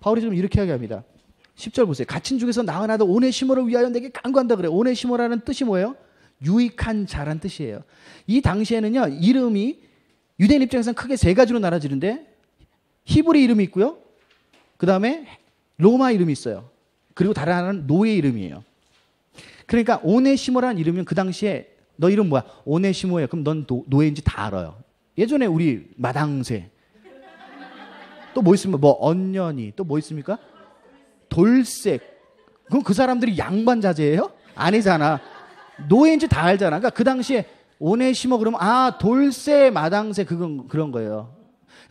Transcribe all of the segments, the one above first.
바울이 좀 이렇게 이야기합니다. 10절 보세요. 갇힌 중에서 나은 아들 오네시모를 위하여 내게 간구한다 그래요. 오네시모라는 뜻이 뭐예요? 유익한 자란 뜻이에요. 이 당시에는요, 이름이 유대인 입장에서는 크게 세 가지로 나눠지는데 히브리 이름이 있고요. 그 다음에 로마 이름이 있어요. 그리고 다른 하나는 노예 이름이에요. 그러니까 오네시모라는 이름은 그 당시에 너 이름 뭐야? 오네시모야. 그럼 넌 노예인지 다 알아요. 예전에 우리 마당새 또 뭐 있습니까? 뭐 언년이 또 뭐 있습니까? 돌색. 그럼 그 사람들이 양반 자제예요? 아니잖아. 노예인지 다 알잖아. 그러니까 그 당시에 오네시모 그러면 돌새 마당새 그런 거예요.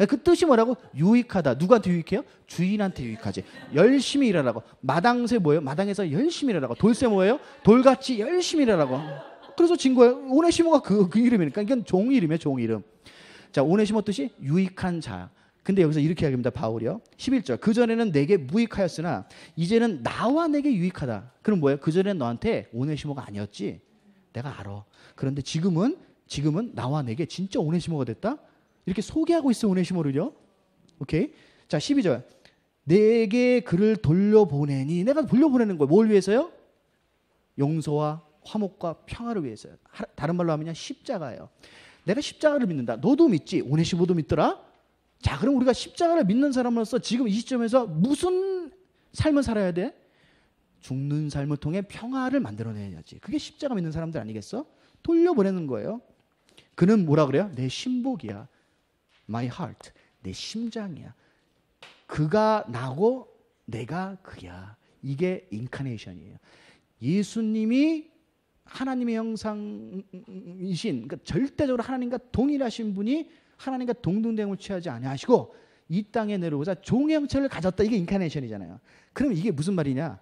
그 뜻이 뭐라고? 유익하다. 누구한테 유익해요? 주인한테 유익하지. 열심히 일하라고. 마당새 뭐예요? 마당에서 열심히 일하라고. 돌새 뭐예요? 돌같이 열심히 일하라고. 그래서 진 거예요. 오네시모가 그 이름이니까. 이건 종 이름이에요. 종 이름. 자, 오네시모 뜻이 유익한 자. 근데 여기서 이렇게 이야기합니다. 바울이요. 11절. 그전에는 내게 무익하였으나 이제는 나와 내게 유익하다. 그럼 뭐예요? 그전에는 너한테 오네시모가 아니었지. 내가 알아. 그런데 지금은 나와 내게 진짜 오네시모가 됐다? 이렇게 소개하고 있어, 오네시모를요. 오케이? 자, 12절. 내게 그를 돌려보내니. 내가 돌려보내는 거예요. 뭘 위해서요? 용서와 화목과 평화를 위해서요. 다른 말로 하면 십자가예요. 내가 십자가를 믿는다. 너도 믿지? 오네시모도 믿더라? 자, 그럼 우리가 십자가를 믿는 사람으로서 지금 이 시점에서 무슨 삶을 살아야 돼? 죽는 삶을 통해 평화를 만들어내야지. 그게 십자가 믿는 사람들 아니겠어? 돌려보내는 거예요. 그는 뭐라 그래요? 내 신복이야. My heart. 내 심장이야. 그가 나고 내가 그야. 이게 인카네이션이에요. 예수님이 하나님의 형상이신, 그러니까 절대적으로 하나님과 동일하신 분이 하나님과 동등됨을 취하지 아니하시고 이 땅에 내려오자 종의 형체를 가졌다. 이게 인카네이션이잖아요. 그럼 이게 무슨 말이냐?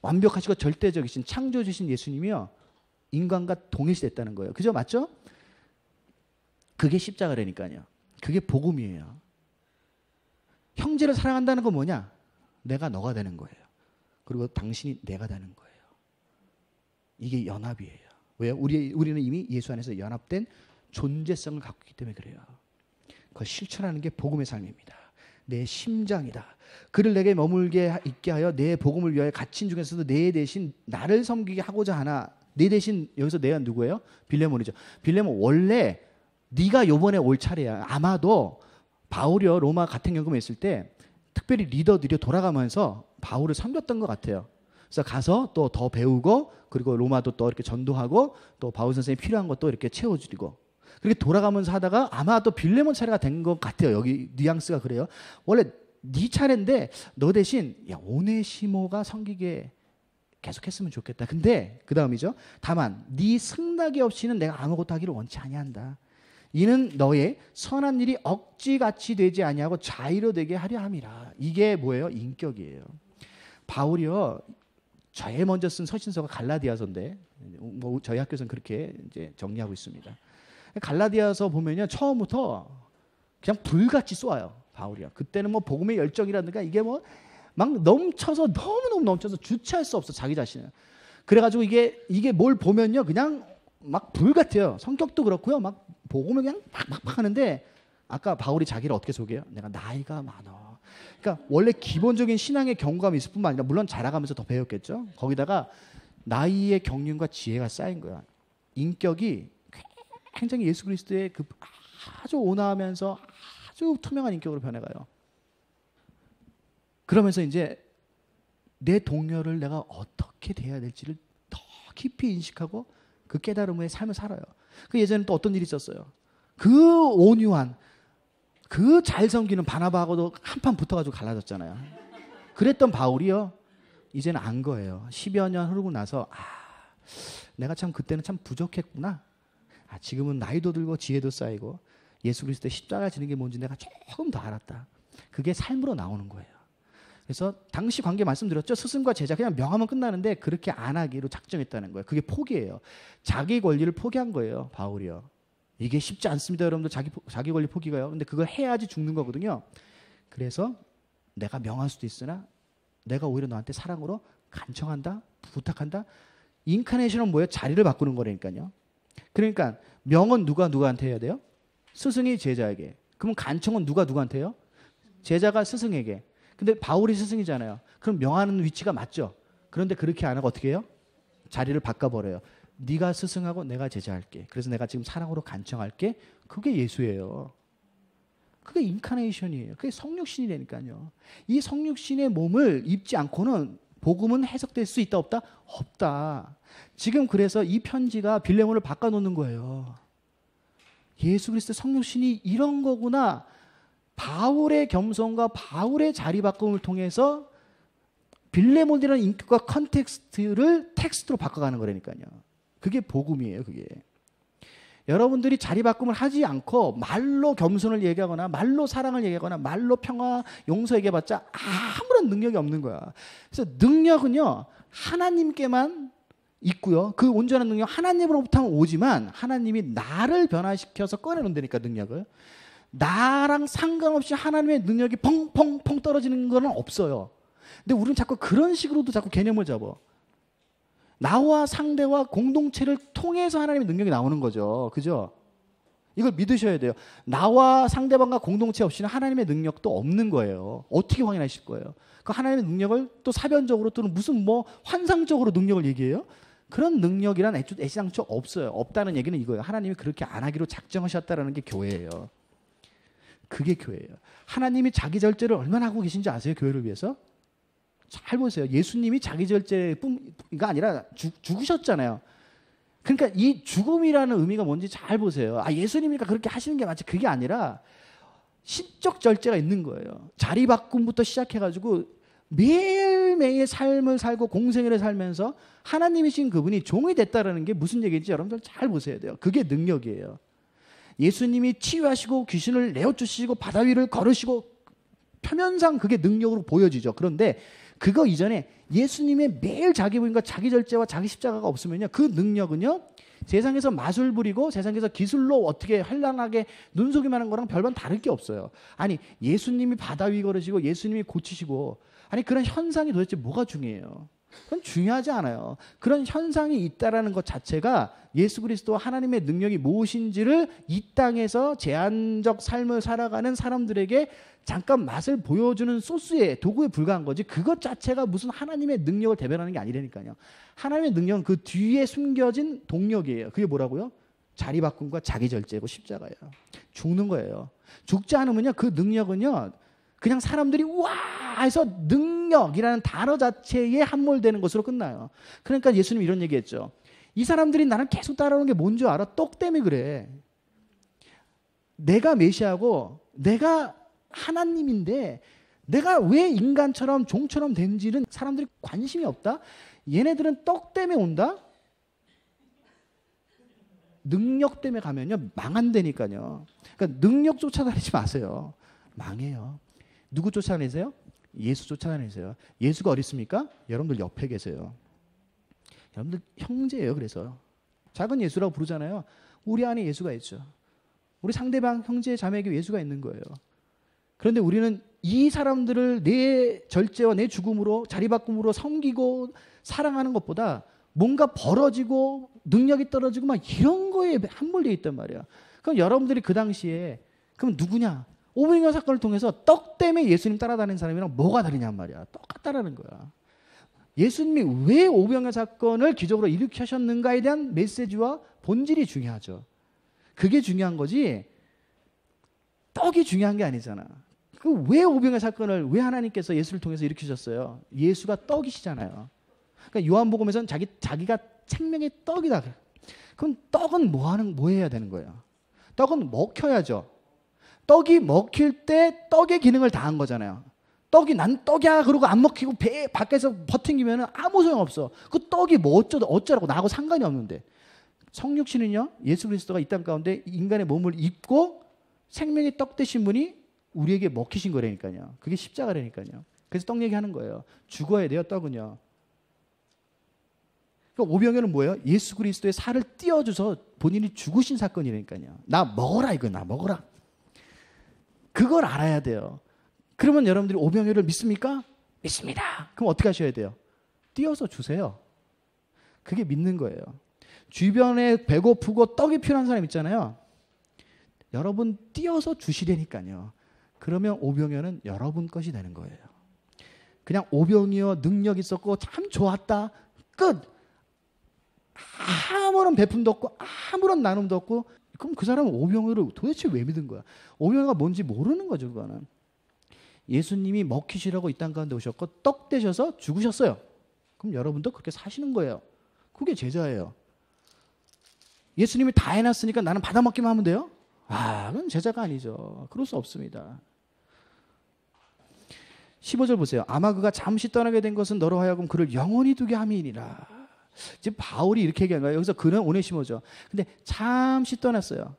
완벽하시고 절대적이신 창조주신 예수님이요, 인간과 동일시됐다는 거예요. 그죠? 맞죠? 그게 십자가라니까요. 그게 복음이에요. 형제를 사랑한다는 건 뭐냐? 내가 너가 되는 거예요. 그리고 당신이 내가 되는 거예요. 이게 연합이에요. 왜요? 우리는 이미 예수 안에서 연합된 존재성을 갖고 있기 때문에 그래요. 그걸 실천하는 게 복음의 삶입니다. 내 심장이다. 그를 내게 머물게 있게 하여 내 복음을 위하여 갇힌 중에서도 내 대신 나를 섬기게 하고자 하나. 내 대신 여기서 내가 누구예요? 빌레몬이죠. 빌레몬 원래 네가 요번에 올 차례야. 아마도 바울이요 로마 가택연금에 있을 때 특별히 리더들이 돌아가면서 바울을 섬겼던 것 같아요. 그래서 가서 또 더 배우고 그리고 로마도 또 이렇게 전도하고 또 바울 선생님이 필요한 것도 이렇게 채워주고 그렇게 돌아가면서 하다가 아마 또 빌레몬 차례가 된 것 같아요. 여기 뉘앙스가 그래요. 원래 네 차례인데 너 대신 오네시모가 섬기게 계속했으면 좋겠다. 근데 그 다음이죠. 다만 네 승낙이 없이는 내가 아무것도 하기를 원치 아니한다. 이는 너의 선한 일이 억지같이 되지 아니하고 자의로 되게 하려 함이라. 이게 뭐예요? 인격이에요. 바울이요 제일 먼저 쓴 서신서가 갈라디아서인데 뭐 저희 학교에서는 그렇게 이제 정리하고 있습니다. 갈라디아서 보면요 처음부터 그냥 불같이 쏘아요. 바울이요. 그때는 뭐 복음의 열정이라든가 이게 뭐 막 넘쳐서 너무너무 넘쳐서 주체할 수 없어 자기 자신을. 그래가지고 이게 뭘 보면요 그냥 막 불 같아요. 성격도 그렇고요. 막 복음을 그냥 팍팍팍 하는데 아까 바울이 자기를 어떻게 소개해요? 내가 나이가 많아. 그러니까 원래 기본적인 신앙의 경험감이 있을 뿐만 아니라 물론 자라가면서 더 배웠겠죠. 거기다가 나이의 경륜과 지혜가 쌓인 거야. 인격이 굉장히 예수 그리스도의 그 아주 온화하면서 아주 투명한 인격으로 변해가요. 그러면서 이제 내 동료를 내가 어떻게 대해야 될지를 더 깊이 인식하고 그 깨달음의 삶을 살아요. 그 예전에 또 어떤 일이 있었어요. 그 온유한 그 잘 섬기는 바나바하고도 한판 붙어가지고 갈라졌잖아요. 그랬던 바울이요 이제는 안 거예요. 10여 년 흐르고 나서 내가 참 그때는 참 부족했구나. 지금은 나이도 들고 지혜도 쌓이고 예수 그리스도의 십자가 지는 게 뭔지 내가 조금 더 알았다. 그게 삶으로 나오는 거예요. 그래서 당시 관계 말씀드렸죠. 스승과 제자 그냥 명하면 끝나는데 그렇게 안 하기로 작정했다는 거예요. 그게 포기예요. 자기 권리를 포기한 거예요. 바울이요. 이게 쉽지 않습니다. 여러분들 자기 권리 포기가요. 근데 그걸 해야지 죽는 거거든요. 그래서 내가 명할 수도 있으나 내가 오히려 너한테 사랑으로 간청한다. 부탁한다. 인카네이션은 뭐예요? 자리를 바꾸는 거라니까요. 그러니까 명은 누구한테 해야 돼요? 스승이 제자에게. 그럼 간청은 누구한테 해요? 제자가 스승에게. 근데 바울이 스승이잖아요. 그럼 명하는 위치가 맞죠. 그런데 그렇게 안 하고 어떻게 해요? 자리를 바꿔버려요. 네가 스승하고 내가 제자할게. 그래서 내가 지금 사랑으로 간청할게. 그게 예수예요. 그게 인카네이션이에요. 그게 성육신이라니까요. 이 성육신의 몸을 입지 않고는 복음은 해석될 수 있다 없다? 없다. 지금 그래서 이 편지가 빌레몬을 바꿔놓는 거예요. 예수 그리스도 성육신이 이런 거구나. 바울의 겸손과 바울의 자리 바꿈을 통해서 빌레몬이라는 인격과 컨텍스트를 텍스트로 바꿔가는 거라니까요. 그게 복음이에요. 그게. 여러분들이 자리 바꿈을 하지 않고 말로 겸손을 얘기하거나 말로 사랑을 얘기하거나 말로 평화, 용서 얘기해봤자 아무런 능력이 없는 거야. 그래서 능력은요 하나님께만 있고요. 그 온전한 능력 하나님으로부터 오지만 하나님이 나를 변화시켜서 꺼내놓는다니까 능력을. 나랑 상관없이 하나님의 능력이 펑펑펑 떨어지는 건 없어요. 근데 우리는 자꾸 그런 식으로도 자꾸 개념을 잡아. 나와 상대와 공동체를 통해서 하나님의 능력이 나오는 거죠. 그죠? 이걸 믿으셔야 돼요. 나와 상대방과 공동체 없이는 하나님의 능력도 없는 거예요. 어떻게 확인하실 거예요? 그 하나님의 능력을 또 사변적으로 또는 무슨 뭐 환상적으로 능력을 얘기해요? 그런 능력이란 애시당초 없어요. 없다는 얘기는 이거예요. 하나님이 그렇게 안 하기로 작정하셨다라는 게 교회예요. 그게 교회예요. 하나님이 자기 절제를 얼마나 하고 계신지 아세요? 교회를 위해서? 잘 보세요. 예수님이 자기 절제가 아니라 죽으셨잖아요. 그러니까 이 죽음이라는 의미가 뭔지 잘 보세요. 예수님이니까 그렇게 하시는 게 맞지. 그게 아니라 신적 절제가 있는 거예요. 자리 바꿈부터 시작해가지고 매일매일 삶을 살고 공생애를 살면서 하나님이신 그분이 종이 됐다라는 게 무슨 얘기인지 여러분들 잘 보셔야 돼요. 그게 능력이에요. 예수님이 치유하시고 귀신을 내어주시고 바다 위를 걸으시고 표면상 그게 능력으로 보여지죠. 그런데 그거 이전에 예수님의 매일 자기 부인과 자기 절제와 자기 십자가가 없으면요. 그 능력은요. 세상에서 마술 부리고 세상에서 기술로 어떻게 현란하게 눈속임하는 거랑 별반 다를 게 없어요. 아니 예수님이 바다 위 걸으시고 예수님이 고치시고 아니 그런 현상이 도대체 뭐가 중요해요? 그건 중요하지 않아요. 그런 현상이 있다라는 것 자체가 예수 그리스도와 하나님의 능력이 무엇인지를 이 땅에서 제한적 삶을 살아가는 사람들에게 잠깐 맛을 보여주는 소스에 도구에 불과한 거지 그것 자체가 무슨 하나님의 능력을 대변하는 게 아니라니까요. 하나님의 능력은 그 뒤에 숨겨진 동력이에요. 그게 뭐라고요? 자리 바꿈과 자기 절제고 십자가예요. 죽는 거예요. 죽지 않으면요 그 능력은요 그냥 사람들이 와 해서 능력이라는 단어 자체에 함몰되는 것으로 끝나요. 그러니까 예수님 이런 얘기했죠. 이 사람들이 나는 계속 따라오는 게 뭔 줄 알아? 떡 때문에 그래. 내가 메시아고 내가 하나님인데 내가 왜 인간처럼 종처럼 된지는 사람들이 관심이 없다? 얘네들은 떡 때문에 온다? 능력 때문에 가면요 망한다니까요. 그러니까 능력 쫓아다니지 마세요. 망해요. 누구 쫓아다니세요? 예수 쫓아다니세요. 예수가 어디 있습니까? 여러분들 옆에 계세요. 여러분들 형제예요. 그래서 작은 예수라고 부르잖아요. 우리 안에 예수가 있죠. 우리 상대방 형제 자매에게 예수가 있는 거예요. 그런데 우리는 이 사람들을 내 절제와 내 죽음으로 자리바꿈으로 섬기고 사랑하는 것보다 뭔가 벌어지고 능력이 떨어지고 막 이런 거에 함몰되어 있단 말이야. 그럼 여러분들이 그 당시에 그럼 누구냐? 오병이어 사건을 통해서 떡 때문에 예수님 따라다니는 사람이랑 뭐가 다르냔 말이야. 똑같다라는 거야. 예수님이 왜 오병이어 사건을 기적으로 일으키셨는가에 대한 메시지와 본질이 중요하죠. 그게 중요한 거지 떡이 중요한 게 아니잖아. 그 왜 오병이어 사건을 왜 하나님께서 예수를 통해서 일으키셨어요? 예수가 떡이시잖아요. 그러니까 요한복음에서는 자기가 생명의 떡이다. 그럼 떡은 뭐 해야 되는 거예요? 떡은 먹혀야죠. 떡이 먹힐 때 떡의 기능을 다한 거잖아요. 떡이 난 떡이야 그러고 안 먹히고 배 밖에서 버팅기면 아무 소용없어. 그 떡이 뭐 어쩌라고 나하고 상관이 없는데. 성육신은요. 예수 그리스도가 이 땅 가운데 인간의 몸을 입고 생명의 떡 되신 분이 우리에게 먹히신 거라니까요. 그게 십자가라니까요. 그래서 떡 얘기하는 거예요. 죽어야 돼요. 떡은요. 그러니까 오병이어는 뭐예요? 예수 그리스도의 살을 띄워줘서 본인이 죽으신 사건이라니까요. 나 먹어라 이거 나 먹어라. 그걸 알아야 돼요. 그러면 여러분들이 오병이어를 믿습니까? 믿습니다. 그럼 어떻게 하셔야 돼요? 띄워서 주세요. 그게 믿는 거예요. 주변에 배고프고 떡이 필요한 사람 있잖아요. 여러분 띄워서 주시라니까요. 그러면 오병이어는 여러분 것이 되는 거예요. 그냥 오병이어 능력 있었고 참 좋았다. 끝. 아무런 베품도 없고 아무런 나눔도 없고 그럼 그 사람은 오병이어를 도대체 왜 믿은 거야? 오병이어가 뭔지 모르는 거죠. 그거는. 예수님이 먹히시라고 이 땅 가운데 오셨고 떡 되셔서 죽으셨어요. 그럼 여러분도 그렇게 사시는 거예요. 그게 제자예요. 예수님이 다 해놨으니까 나는 받아먹기만 하면 돼요? 그건 제자가 아니죠. 그럴 수 없습니다. 15절 보세요. 아마 그가 잠시 떠나게 된 것은 너로 하여금 그를 영원히 두게 함이니라. 지금 바울이 이렇게 얘기한 거예요. 여기서 그는 오네시모죠. 근데 잠시 떠났어요.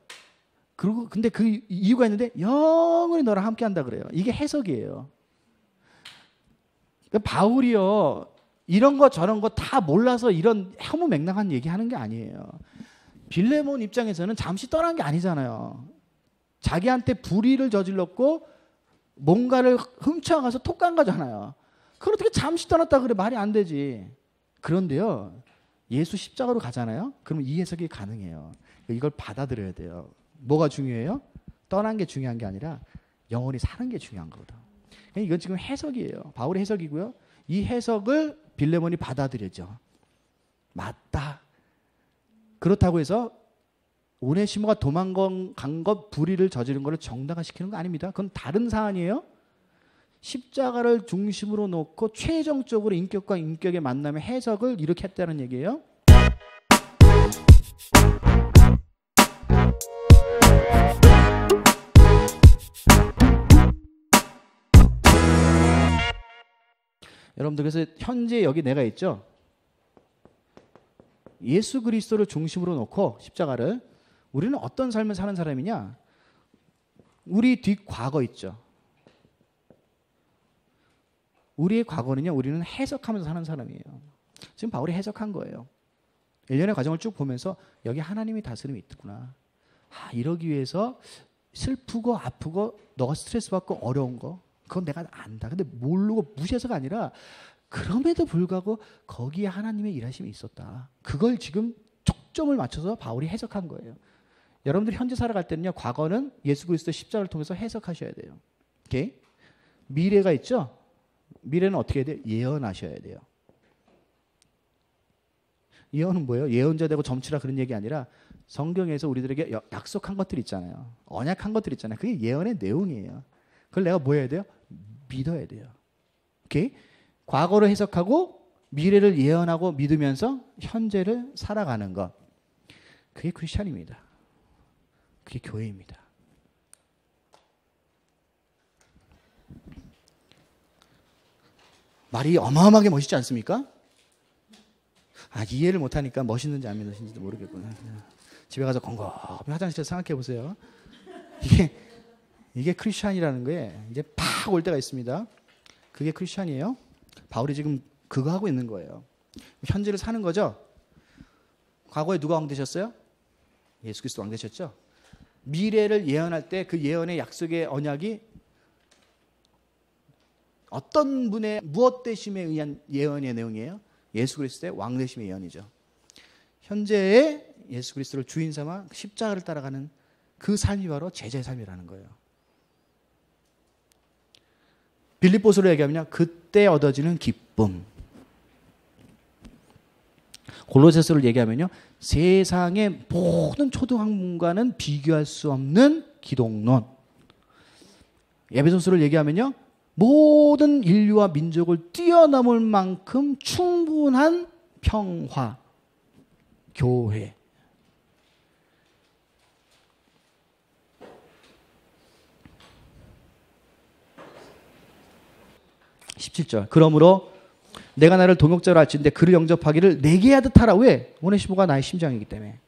그리고 근데 그 이유가 있는데 영원히 너랑 함께 한다 그래요. 이게 해석이에요. 그러니까 바울이요. 이런 거 저런 거 다 몰라서 이런 허무맹랑한 얘기하는 게 아니에요. 빌레몬 입장에서는 잠시 떠난 게 아니잖아요. 자기한테 불의를 저질렀고 뭔가를 훔쳐가서 톡 간 거잖아요. 그걸 어떻게 잠시 떠났다 그래? 말이 안 되지. 그런데요. 예수 십자가로 가잖아요. 그러면 이 해석이 가능해요. 이걸 받아들여야 돼요. 뭐가 중요해요? 떠난 게 중요한 게 아니라 영원히 사는 게 중요한 거거든. 이건 지금 해석이에요. 바울의 해석이고요. 이 해석을 빌레몬이 받아들여죠. 맞다. 그렇다고 해서 오네시모가 도망간 것, 불의를 저지른 것을 정당화시키는 거 아닙니다. 그건 다른 사안이에요. 십자가를 중심으로 놓고 최종적으로 인격과 인격의 만남의 해석을 이렇게 했다는 얘기예요. 여러분들 그래서 현재 여기 내가 있죠. 예수 그리스도를 중심으로 놓고 십자가를 우리는 어떤 삶을 사는 사람이냐? 우리 뒷 과거 있죠. 우리의 과거는요. 우리는 해석하면서 사는 사람이에요. 지금 바울이 해석한 거예요. 일련의 과정을 쭉 보면서 여기 하나님이 다스림이 있구나. 이러기 위해서 슬프고 아프고 너가 스트레스 받고 어려운 거 그건 내가 안다. 근데 모르고 무시해서가 아니라 그럼에도 불구하고 거기에 하나님의 일하심이 있었다. 그걸 지금 초점을 맞춰서 바울이 해석한 거예요. 여러분들이 현재 살아갈 때는요. 과거는 예수 그리스도의 십자가를 통해서 해석하셔야 돼요. 오케이? 미래가 있죠? 미래는 어떻게 해야 돼요? 예언하셔야 돼요. 예언은 뭐예요? 예언자 되고 점치라 그런 얘기 아니라 성경에서 우리들에게 약속한 것들 있잖아요. 언약한 것들 있잖아요. 그게 예언의 내용이에요. 그걸 내가 뭐 해야 돼요? 믿어야 돼요. 오케이? 과거를 해석하고 미래를 예언하고 믿으면서 현재를 살아가는 것. 그게 크리스찬입니다. 그게 교회입니다. 말이 어마어마하게 멋있지 않습니까? 이해를 못하니까 멋있는지 안 멋있는지도 모르겠구나. 집에 가서 곰곰이 화장실에서 생각해 보세요. 이게 크리스찬이라는 거에 이제 팍 올 때가 있습니다. 그게 크리스찬이에요. 바울이 지금 그거 하고 있는 거예요. 현재를 사는 거죠. 과거에 누가 왕 되셨어요? 예수 그리스도 왕 되셨죠. 미래를 예언할 때 그 예언의 약속의 언약이 어떤 분의 무엇 되심에 의한 예언의 내용이에요? 예수 그리스도의 왕 되심의 예언이죠. 현재의 예수 그리스도를 주인 삼아 십자가를 따라가는 그 삶이 바로 제자의 삶이라는 거예요. 빌립보서로 얘기하면요. 그때 얻어지는 기쁨. 골로새서를 얘기하면요. 세상의 모든 초등학문과는 비교할 수 없는 기독론. 에베소서를 얘기하면요. 모든 인류와 민족을 뛰어넘을 만큼 충분한 평화, 교회. (17절) 그러므로 내가 나를 동역자로 할지인데 그를 영접하기를 내게 하듯 하라. 왜? 오네시모가 나의 심장이기 때문에.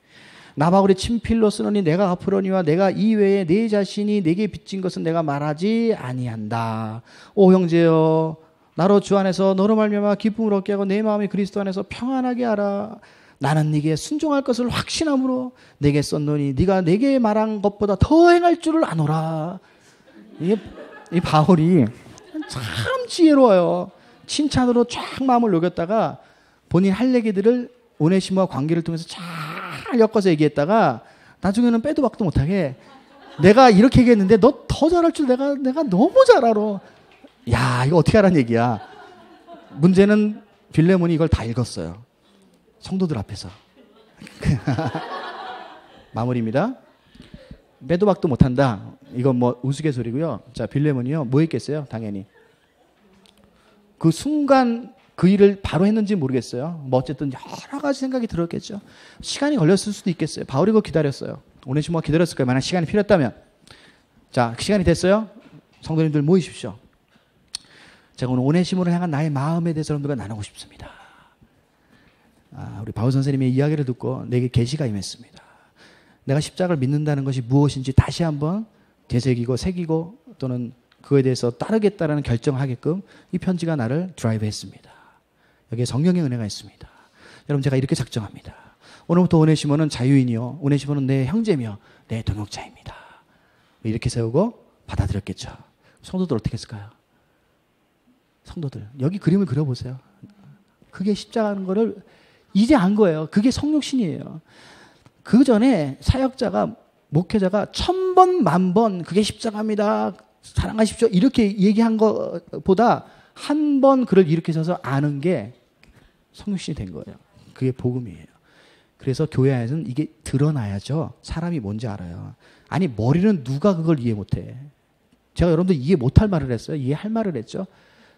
나 바울이 친필로 쓰노니 내가 갚으려니와 내가 이외에 내 자신이 내게 빚진 것은 내가 말하지 아니한다. 오 형제여, 나로 주 안에서 너로 말미암아 기쁨을 얻게 하고 내 마음이 그리스도 안에서 평안하게 하라. 나는 네게 순종할 것을 확신함으로 내게 썼노니 네가 내게 말한 것보다 더 행할 줄을 아노라. 이 바울이 참 지혜로워요. 칭찬으로 쫙 마음을 녹였다가 본인 할 얘기들을 오네시모와 관계를 통해서 잘 엮어서 얘기했다가 나중에는 빼도 박도 못하게 내가 이렇게 얘기했는데 너 더 잘할 줄 내가 너무 잘 알아. 야, 이거 어떻게 하라는 얘기야. 문제는 빌레몬이 이걸 다 읽었어요. 성도들 앞에서. 마무리입니다. 매도 박도 못한다. 이건 뭐 우스갯소리고요. 자, 빌레몬이요. 뭐 했겠어요? 당연히. 그 순간 그 일을 바로 했는지 모르겠어요. 뭐 어쨌든 여러 가지 생각이 들었겠죠. 시간이 걸렸을 수도 있겠어요. 바울이 그거 기다렸어요. 오네시모가 기다렸을 거예요. 만약 시간이 필요했다면. 자, 그 시간이 됐어요. 성도님들 모이십시오. 제가 오늘 오네시모를 향한 나의 마음에 대해서 여러분들과 나누고 싶습니다. 우리 바울 선생님의 이야기를 듣고 내게 계시가 임했습니다. 내가 십자가를 믿는다는 것이 무엇인지 다시 한번 되새기고 새기고 또는 그거에 대해서 따르겠다라는 결정하게끔 이 편지가 나를 드라이브 했습니다. 여기에 성령의 은혜가 있습니다. 여러분, 제가 이렇게 작정합니다. 오늘부터 오네시모는 자유인이요, 오네시모는 내 형제며 내 동역자입니다. 이렇게 세우고 받아들였겠죠. 성도들 어떻게 했을까요? 성도들 여기 그림을 그려보세요. 그게 십자가는 거를 이제 안 거예요. 그게 성육신이에요. 그 전에 사역자가, 목회자가 1000번, 10,000번 그게 십자가입니다, 사랑하십시오 이렇게 얘기한 것보다 한 번 글을 이렇게 써서 아는 게 성육신이 된 거예요. 그게 복음이에요. 그래서 교회 안에서는 이게 드러나야죠. 사람이 뭔지 알아요. 아니, 머리는 누가 그걸 이해 못해. 제가 여러분들 이해 못할 말을 했어요. 이해할 말을 했죠.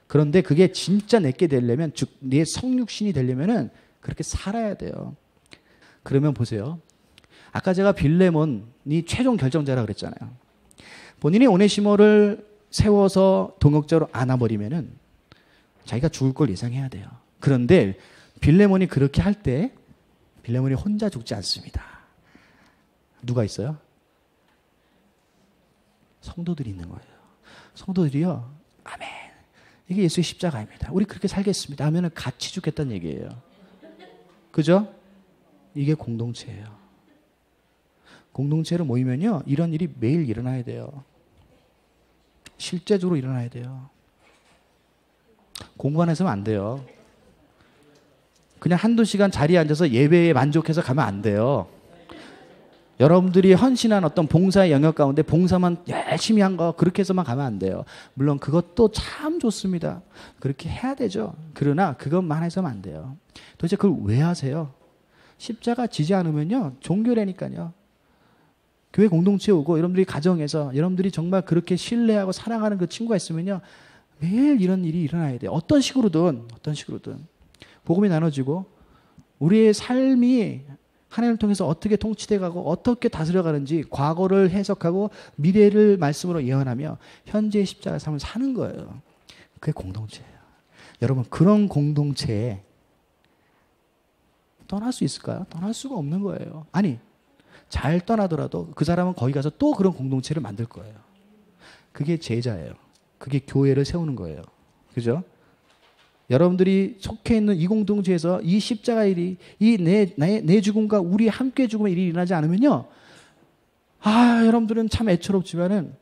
그런데 그게 진짜 내게 되려면, 즉 내 성육신이 되려면은 그렇게 살아야 돼요. 그러면 보세요. 아까 제가 빌레몬이 최종 결정자라 그랬잖아요. 본인이 오네시모를 세워서 동역자로 안아버리면은 자기가 죽을 걸 예상해야 돼요. 그런데 빌레몬이 그렇게 할 때 빌레몬이 혼자 죽지 않습니다. 누가 있어요? 성도들이 있는 거예요. 성도들이요. 아멘. 이게 예수의 십자가입니다. 우리 그렇게 살겠습니다 하면은 같이 죽겠다는 얘기예요. 그죠? 이게 공동체예요. 공동체로 모이면요, 이런 일이 매일 일어나야 돼요. 실제적으로 일어나야 돼요. 공부 안 해서는 안 돼요. 그냥 한두 시간 자리에 앉아서 예배에 만족해서 가면 안 돼요. 여러분들이 헌신한 어떤 봉사의 영역 가운데 봉사만 열심히 한 거, 그렇게 해서만 가면 안 돼요. 물론 그것도 참 좋습니다. 그렇게 해야 되죠. 그러나 그것만 해서는 안 돼요. 도대체 그걸 왜 하세요? 십자가 지지 않으면요, 종교라니까요. 교회 공동체에 오고 여러분들이 가정에서 여러분들이 정말 그렇게 신뢰하고 사랑하는 그 친구가 있으면요, 매일 이런 일이 일어나야 돼요. 어떤 식으로든 복음이 나눠지고 우리의 삶이 하나님을 통해서 어떻게 통치돼가고 어떻게 다스려가는지 과거를 해석하고 미래를 말씀으로 예언하며 현재의 십자가 삶을 사는 거예요. 그게 공동체예요. 여러분, 그런 공동체에 떠날 수 있을까요? 떠날 수가 없는 거예요. 아니, 잘 떠나더라도 그 사람은 거기 가서 또 그런 공동체를 만들 거예요. 그게 제자예요. 그게 교회를 세우는 거예요. 그죠? 여러분들이 속해 있는 이 공동체에서 이 십자가 일이, 이 내 죽음과 우리 함께 죽음의 일이 일어나지 않으면요, 여러분들은 참 애처롭지만은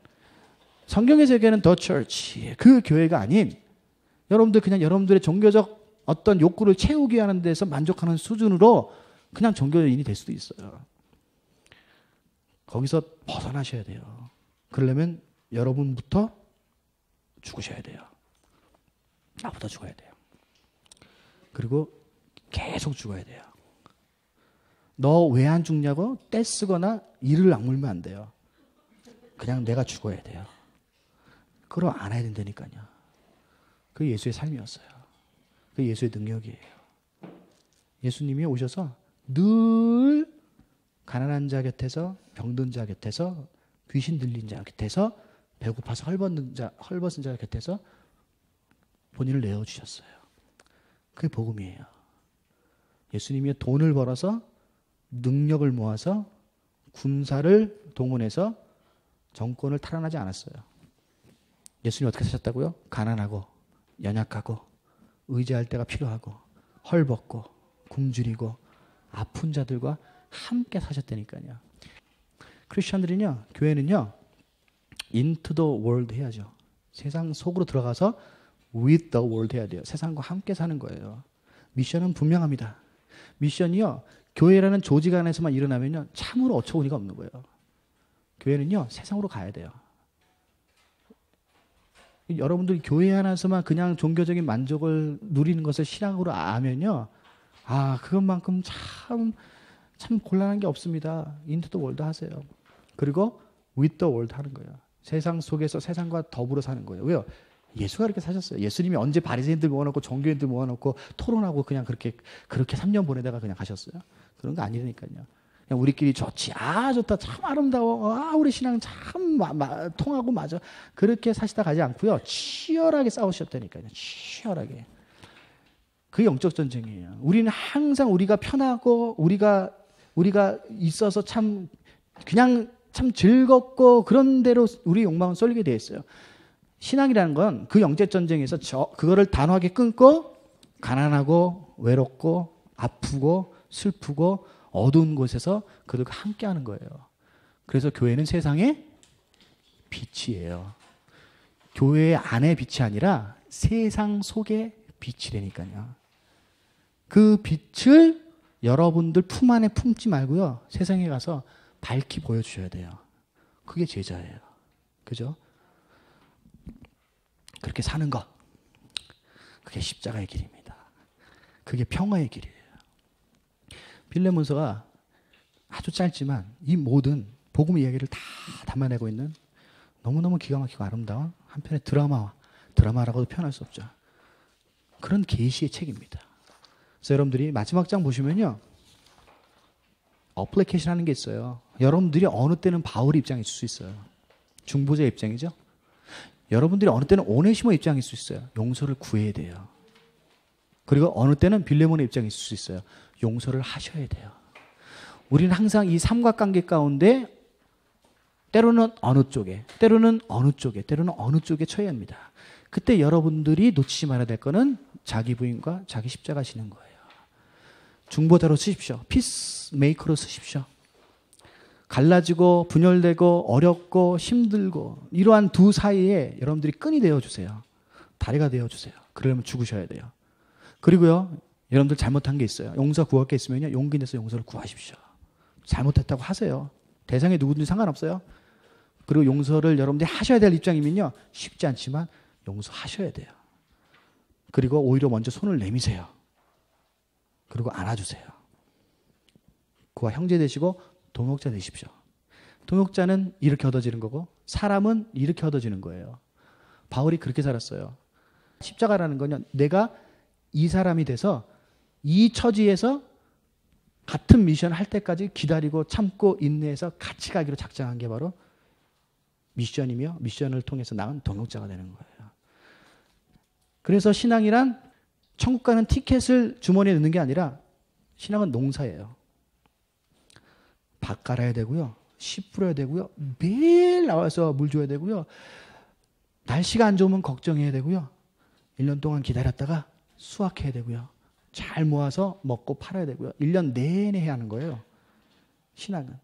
성경에서 얘기하는 The Church, 그 교회가 아닌, 여러분들 그냥 여러분들의 종교적 어떤 욕구를 채우기 하는 데서 만족하는 수준으로 그냥 종교인이 될 수도 있어요. 거기서 벗어나셔야 돼요. 그러려면 여러분부터 죽으셔야 돼요. 나부터 죽어야 돼요. 그리고 계속 죽어야 돼요. 너 왜 안 죽냐고 떼쓰거나 이를 악물면 안 돼요. 그냥 내가 죽어야 돼요. 그걸 안 해야 된다니까요. 그게 예수의 삶이었어요. 그게 예수의 능력이에요. 예수님이 오셔서 늘 가난한 자 곁에서, 병든 자 곁에서, 귀신 들린 자 곁에서, 배고파서 헐벗은 자 곁에서 본인을 내어주셨어요. 그게 복음이에요. 예수님이 돈을 벌어서 능력을 모아서 군사를 동원해서 정권을 탈환하지 않았어요. 예수님이 어떻게 사셨다고요? 가난하고 연약하고 의지할 때가 필요하고 헐벗고 굶주리고 아픈 자들과 함께 사셨다니까요. 크리스천들은요, 교회는요, into the world 해야죠. 세상 속으로 들어가서 with the world 해야 돼요. 세상과 함께 사는 거예요. 미션은 분명합니다. 미션이요, 교회라는 조직 안에서만 일어나면요, 참으로 어처구니가 없는 거예요. 교회는요, 세상으로 가야 돼요. 여러분들 교회 안에서만 그냥 종교적인 만족을 누리는 것을 신앙으로 아면요. 그것만큼 참 곤란한 게 없습니다. Into the world 하세요. 그리고 with the world 하는 거예요. 세상 속에서 세상과 더불어 사는 거예요. 왜요? 예수가 그렇게 사셨어요. 예수님이 언제 바리새인들 모아놓고 종교인들 모아놓고 토론하고 그냥 그렇게 3년 보내다가 그냥 가셨어요? 그런 거 아니라니까요. 그냥 우리끼리 좋지. 좋다. 참 아름다워. 우리 신앙 참 통하고 맞아. 그렇게 사시다 가지 않고요. 치열하게 싸우셨다니까요. 치열하게. 그게 영적 전쟁이에요. 우리는 항상 우리가 편하고 우리가 있어서 참 즐겁고 그런 대로 우리 욕망은 쏠리게 돼 있어요. 신앙이라는 건 그 영적 전쟁에서 그거를 단호하게 끊고 가난하고 외롭고 아프고 슬프고 어두운 곳에서 그들과 함께 하는 거예요. 그래서 교회는 세상의 빛이에요. 교회 안의 빛이 아니라 세상 속의 빛이라니까요. 그 빛을 여러분들 품 안에 품지 말고요. 세상에 가서 밝히 보여주셔야 돼요. 그게 제자예요. 그죠? 그렇게 사는 것. 그게 십자가의 길입니다. 그게 평화의 길이에요. 빌레몬서가 아주 짧지만 이 모든 복음 이야기를 다 담아내고 있는 너무너무 기가 막히고 아름다운 한편의 드라마라고도 표현할 수 없죠. 그런 계시의 책입니다. 그래서 여러분들이 마지막 장 보시면요. 어플리케이션 하는 게 있어요. 여러분들이 어느 때는 바울의 입장이 있을 수 있어요. 중보자의 입장이죠. 여러분들이 어느 때는 오네시모 입장일 수 있어요. 용서를 구해야 돼요. 그리고 어느 때는 빌레몬의 입장이 있을 수 있어요. 용서를 하셔야 돼요. 우리는 항상 이 삼각관계 가운데 때로는 어느 쪽에, 때로는 어느 쪽에, 때로는 어느 쪽에 처해야 합니다. 그때 여러분들이 놓치지 말아야 될 거는 자기 부인과 자기 십자가 지는 거예요. 중보자로 쓰십시오. 피스메이커로 쓰십시오. 갈라지고 분열되고 어렵고 힘들고 이러한 두 사이에 여러분들이 끈이 되어주세요. 다리가 되어주세요. 그러려면 죽으셔야 돼요. 그리고요. 여러분들 잘못한 게 있어요. 용서 구할 게 있으면요. 용기 내서 용서를 구하십시오. 잘못했다고 하세요. 대상에 누구든지 상관없어요. 그리고 용서를 여러분들이 하셔야 될 입장이면요. 쉽지 않지만 용서하셔야 돼요. 그리고 오히려 먼저 손을 내미세요. 그리고 안아주세요. 그와 형제 되시고 동역자 되십시오. 동역자는 이렇게 얻어지는 거고 사람은 이렇게 얻어지는 거예요. 바울이 그렇게 살았어요. 십자가라는 건요. 내가 이 사람이 돼서 이 처지에서 같은 미션을 할 때까지 기다리고 참고 인내해서 같이 가기로 작정한 게 바로 미션이며 미션을 통해서 나온 동역자가 되는 거예요. 그래서 신앙이란 천국 가는 티켓을 주머니에 넣는 게 아니라 신앙은 농사예요. 밭 갈아야 되고요. 씨 뿌려야 되고요. 매일 나와서 물 줘야 되고요. 날씨가 안 좋으면 걱정해야 되고요. 1년 동안 기다렸다가 수확해야 되고요. 잘 모아서 먹고 팔아야 되고요. 1년 내내 해야 하는 거예요. 신앙은.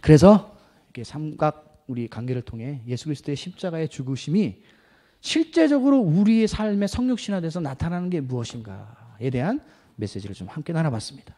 그래서 이렇게 삼각 우리 관계를 통해 예수 그리스도의 십자가의 죽으심이 실제적으로 우리의 삶의 성육신화돼서 나타나는 게 무엇인가에 대한 메시지를 좀 함께 나눠봤습니다.